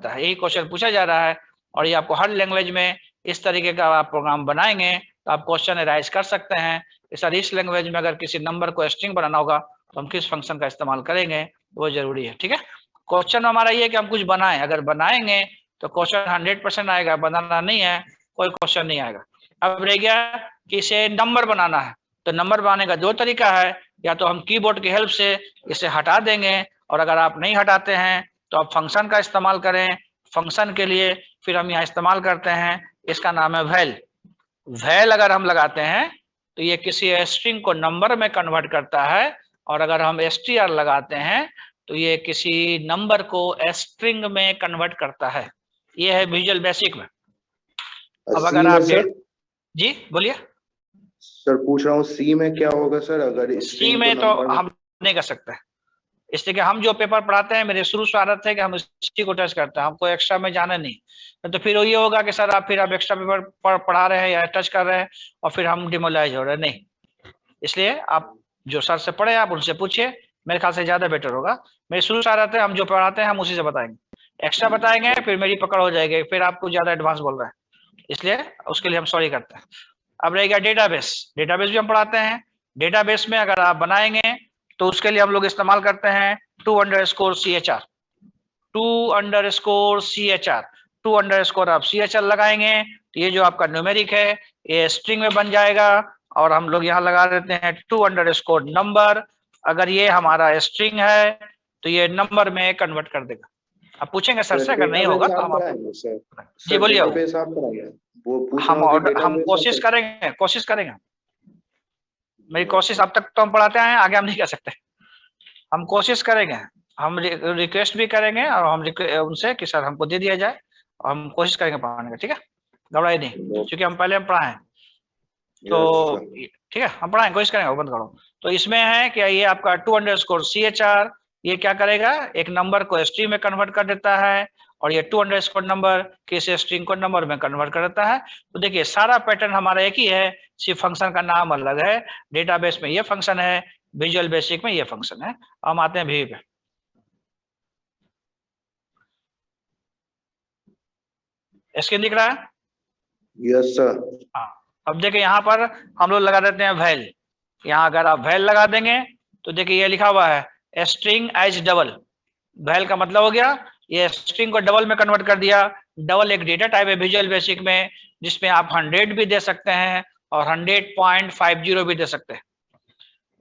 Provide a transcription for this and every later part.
जाता है। यही क्वेश्चन पूछा जा रहा है और ये आपको हर लैंग्वेज में इस तरीके का आप प्रोग्राम बनाएंगे तो आप क्वेश्चन राइज कर सकते हैं कि सर इस लैंग्वेज में अगर किसी नंबर को स्ट्रिंग बनाना होगा तो हम किस फंक्शन का इस्तेमाल करेंगे, वो जरूरी है। ठीक है, क्वेश्चन हमारा ये है कि हम कुछ बनाएं, अगर बनाएंगे तो क्वेश्चन 100% आएगा, बनाना नहीं है कोई क्वेश्चन नहीं आएगा। अब रह गया कि इसे नंबर बनाना है, तो नंबर बनाने का दो तरीका है, या तो हम कीबोर्ड की हेल्प से इसे हटा देंगे, और अगर आप नहीं हटाते हैं तो आप फंक्शन का इस्तेमाल करें। फंक्शन के लिए फिर हम यहाँ इस्तेमाल करते हैं, इसका नाम है वैल। वैल अगर हम लगाते हैं तो ये किसी स्ट्रिंग को नंबर में कन्वर्ट करता है, और अगर हम str लगाते हैं तो ये किसी नंबर को स्ट्रिंग में कन्वर्ट करता है। ये है विजुअल बेसिक में। अब अगर आप जी बोलिए सर, पूछ रहा हूँ सी में क्या होगा सर, अगर सी में तो हम नहीं कर सकते, इसलिए कि हम जो पेपर पढ़ाते हैं, मेरे शुरू से आदत है कि हम इसी को टच करते हैं, हमको एक्स्ट्रा में जाना नहीं। तो फिर ये होगा कि सर आप एक्स्ट्रा पेपर पढ़ा रहे हैं या टच कर रहे हैं और फिर हम डिमोलाइज हो रहे हैं, नहीं। इसलिए आप जो सर से पढ़े आप उनसे पूछिए, मेरे ख्याल से ज्यादा बेटर होगा। मेरे शुरू से आदत है, हम जो पढ़ाते हैं हम उसी से बताएंगे, एक्स्ट्रा बताएंगे फिर मेरी पकड़ हो जाएगी, फिर आपको ज्यादा एडवांस बोल रहे हैं, इसलिए उसके लिए हम सॉरी करते हैं। अब रहेगा डेटाबेस। डेटाबेस भी हम पढ़ाते हैं। डेटाबेस में अगर आप बनाएंगे तो उसके लिए हम लोग इस्तेमाल करते हैं $2_CHR। $2_CHR आप CHR लगाएंगे तो ये जो आपका न्यूमेरिक है ये स्ट्रिंग में बन जाएगा, और हम लोग यहाँ लगा देते हैं $2_नंबर। अगर ये हमारा स्ट्रिंग है तो ये नंबर में कन्वर्ट कर देगा। आप पूछेंगे सर से, अगर नहीं होगा तो हम जी बोलिए। हम कोशिश करेंगे। मेरी कोशिश अब तक तो हम पढ़ाते हैं, आगे हम नहीं कर सकते। हम कोशिश करेंगे, हम रिक्वेस्ट भी करेंगे और हम उनसे कि सर हमको दे दिया जाए, और हम कोशिश करेंगे पढ़ाने का। ठीक है, घबराइए नहीं, क्योंकि हम पहले पढ़ाए हैं तो ठीक है, हम पढ़ाएंगे, कोशिश करेंगे, बंद करो। तो इसमें है कि ये आपका $2_CHR ये क्या करेगा, एक नंबर को स्ट्रिंग में कन्वर्ट कर देता है, और ये $2_ किसी स्ट्रिंग को नंबर में कन्वर्ट कर देता है। तो देखिए सारा पैटर्न हमारा एक ही है, सिर्फ फंक्शन का नाम अलग है। डेटाबेस में ये फंक्शन है, विजुअल बेसिक में ये फंक्शन है। हम आते हैं वी पे। स्क्रीन दिख रहा है? Yes sir. हाँ, अब देखिए यहाँ पर हम लोग लगा देते हैं वैल। यहाँ अगर आप वैल लगा देंगे तो देखिए ये लिखा हुआ है स्ट्रिंग एज डबल। वैल का मतलब हो गया ये स्ट्रिंग को डबल में कन्वर्ट कर दिया। डबल एक डेटा टाइप है विजुअल बेसिक में, जिसमें आप 100 भी दे सकते हैं और 100.50 भी दे सकते हैं।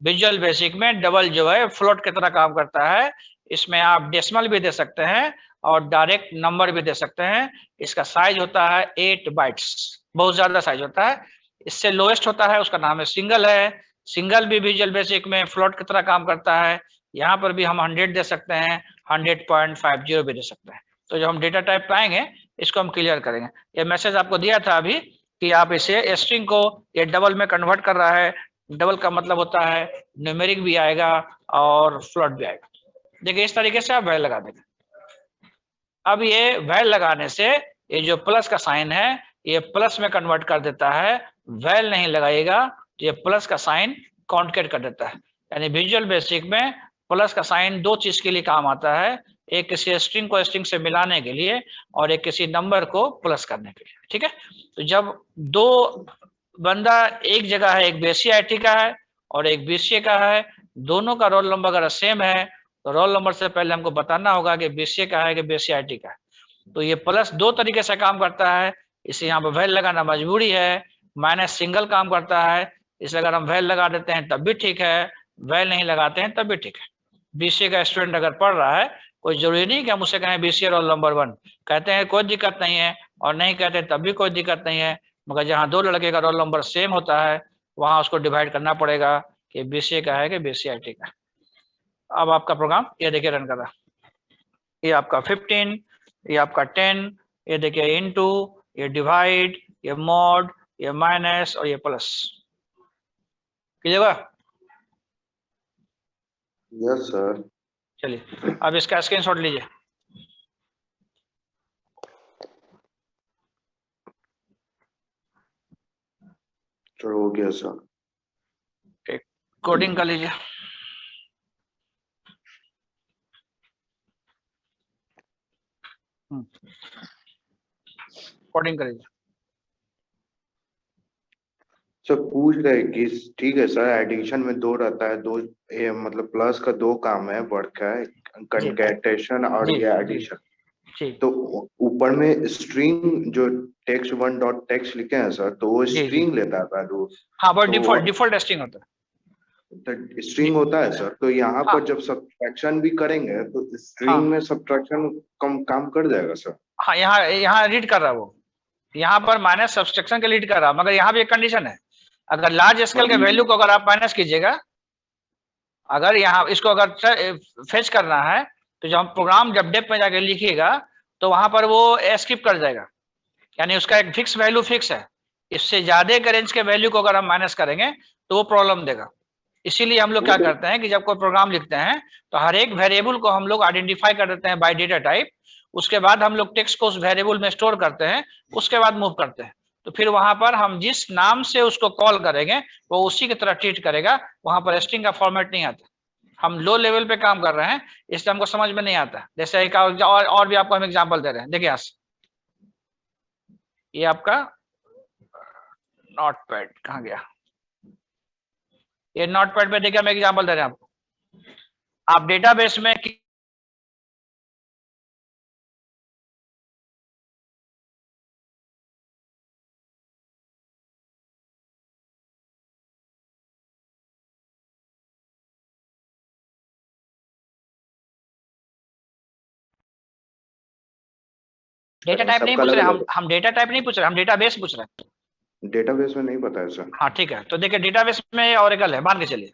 विजुअल बेसिक में डबल जो है फ्लोट की तरह काम करता है। इसमें आप डेसिमल भी दे सकते हैं और डायरेक्ट नंबर भी दे सकते हैं। इसका साइज होता है 8 बाइट्स, बहुत ज्यादा साइज होता है। इससे लोएस्ट होता है उसका नाम है सिंगल है। सिंगल भी विजुअल बेसिक में फ्लोट की तरह काम करता है। यहाँ पर भी हम 100 दे सकते हैं, 100.50 भी दे सकते हैं। तो जब हम डेटा टाइप पाएंगे इसको हम क्लियर करेंगे। ये मैसेज आपको दिया था अभी कि आप इसे स्ट्रिंग को ये डबल में कन्वर्ट कर रहा है। डबल का मतलब होता है न्यूमेरिक भी आएगा और फ्लोट भी आएगा। देखिए इस तरीके से आप वैल लगा देंगे। अब ये वैल लगाने से ये जो प्लस का साइन है ये प्लस में कन्वर्ट कर देता है। वैल नहीं लगाएगा तो ये प्लस का साइन कॉन्केट कर देता है। यानी विजुअल बेसिक में प्लस का साइन दो चीज के लिए काम आता है, एक किसी स्ट्रिंग को स्ट्रिंग से मिलाने के लिए और एक किसी नंबर को प्लस करने के लिए। ठीक है, तो जब दो बंदा एक जगह है, एक BCIT का है और एक BCA का है, दोनों का रोल नंबर अगर सेम है तो रोल नंबर से पहले हमको बताना होगा कि BCA का है कि BCIT का है। तो ये प्लस दो तरीके से काम करता है, इसे यहाँ पर वैल लगाना मजबूरी है। माइनस सिंगल काम करता है, इसलिए अगर हम वैल लगा देते हैं तब भी ठीक है, वैल नहीं लगाते हैं तब भी ठीक है। BCA का स्टूडेंट अगर पढ़ रहा है, कोई जरूरी नहीं कि हम उसे कहें BCA रोल नंबर 1, कहते हैं कोई दिक्कत नहीं है, और नहीं कहते तब भी कोई दिक्कत नहीं है। मगर जहाँ दो लड़के का रोल नंबर सेम होता है वहां उसको डिवाइड करना पड़ेगा कि BCA का है कि BCIT का। अब आपका प्रोग्राम ये देखिए रन कर रहा है। ये आपका 15, ये आपका 10, ये देखिए इनटू, ये डिवाइड, ये मॉड, ये माइनस और ये प्लस। कीजिएगा। Yes sir. चलिए अब इसका स्क्रीनशॉट लीजिए। चलो हो गया सर। कोडिंग कर लीजिए। कोडिंग करिए। सर पूछ रहे हैं कि ठीक है सर, एडिशन में दो रहता है, दो ये मतलब प्लस का दो काम है, वर्ड का है, जी कंकैटेशन और जी ये जी एडिशन। जी तो ऊपर में स्ट्रिंग जो टेक्स्ट वन डॉट टेक्स्ट लिखे हैं सर, तो वो जी जी। स्ट्रिंग लेता है वैल्यू। हाँ, वो तो डिफॉल्ट डिफॉल्ट टेस्टिंग होता है। स्ट्रिंग होता है सर, तो यहाँ हाँ पर जब सब्ट्रैक्शन भी करेंगे तो स्ट्रिंग हाँ में सब्ट्रैक्शन कम काम कर जाएगा सर। हाँ, यहाँ यहाँ रीड कर रहा है वो, यहाँ पर माइनस सब्सट्रैक्शन के रीड कर रहा है, मगर यहाँ भी एक कंडीशन है। अगर लार्ज स्केल के वैल्यू को अगर आप माइनस कीजिएगा, अगर यहाँ इसको अगर फेच करना है, तो जब हम प्रोग्राम जब डेप में जाके लिखिएगा, तो वहां पर वो स्किप कर जाएगा, यानी उसका एक फिक्स वैल्यू फिक्स है। इससे ज्यादा के रेंज के वैल्यू को अगर हम माइनस करेंगे तो वो प्रॉब्लम देगा। इसीलिए हम लोग क्या करते हैं कि जब कोई प्रोग्राम लिखते हैं तो हर एक वेरिएबल को हम लोग आइडेंटिफाई कर देते हैं बाय डेटा टाइप। उसके बाद हम लोग टेक्स्ट को उस वेरिएबल में स्टोर करते हैं, उसके बाद मूव करते हैं। तो फिर वहां पर हम जिस नाम से उसको कॉल करेंगे वो उसी की तरह ट्रीट करेगा, वहां पर स्ट्रिंग का फॉर्मेट नहीं आता। हम लो लेवल पे काम कर रहे हैं, इसलिए हमको समझ में नहीं आता। जैसे एक और भी आपको हम एग्जांपल दे रहे हैं, देखिए यहाँ से, ये आपका नोट पैड कहाँ गया, ये नोट पैड पे देखिए हम एग्जांपल दे रहे हैं आपको। आप डेटाबेस में डेटा टाइप नहीं सबका पूछ अलग रहे अलग हम डेटा टाइप नहीं पूछ रहे, हम डेटाबेस पूछ रहे हैं। डेटाबेस में नहीं पता है सर। हाँ ठीक है, तो देखिए डेटाबेस में ऑरेकल है, मान के चलिए